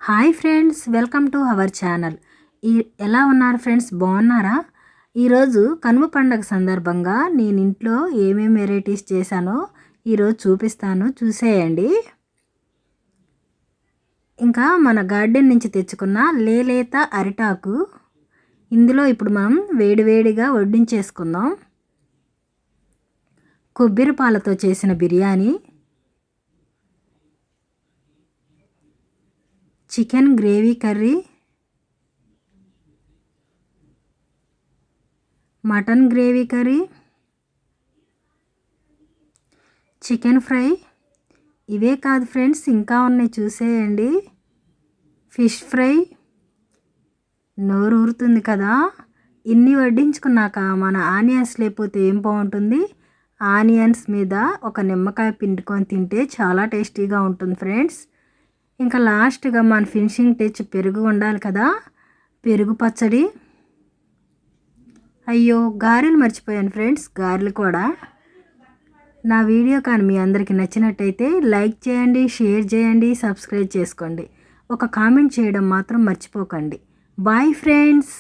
Hi friends, welcome to our channel. ఎలా ఉన్నారు friends? బాగున్నారా? ఈరోజు కనుమ పండగ సందర్భంగా నేను ఇంట్లో ఏమేమి వెరైటీస్ చేశానో ఈరోజు చూపిస్తాను, చూసేయండి. ఇంకా మన గార్డెన్ నుంచి తెచ్చుకున్న లేలేత అరిటాకు ఇందులో ఇప్పుడు మనం వేడివేడిగా వడ్డించేసుకుందాం. కొబ్బరి పాలతో చేసిన biryani, chicken gravy curry, mutton gravy curry, chicken fry. ఇవే కాదు ఫ్రెండ్స్, ఇంకా ఉన్నాయి, చూసేయండి. Fish fry. నోరు ఊరుతుంది కదా. ఇన్ని వడ్డించుకున్నాక మన ఆనియన్స్ లేకపోతే ఏం బాగుంటుంది. ఆనియన్స్ మీద ఒక నిమ్మకాయ పిండుకొని తింటే చాలా టేస్టీగా ఉంటుంది ఫ్రెండ్స్. ఇంకా లాస్ట్గా మన ఫినిషింగ్ టచ్ పెరుగు ఉండాలి కదా, పెరుగు పచ్చడి. అయ్యో, గారెలు మర్చిపోయాను ఫ్రెండ్స్, గారెలు కూడా. నా వీడియో కానీ మీ అందరికీ నచ్చినట్టయితే లైక్ చేయండి, షేర్ చేయండి, సబ్స్క్రైబ్ చేసుకోండి. ఒక కామెంట్ చేయడం మాత్రం మర్చిపోకండి. Bye friends.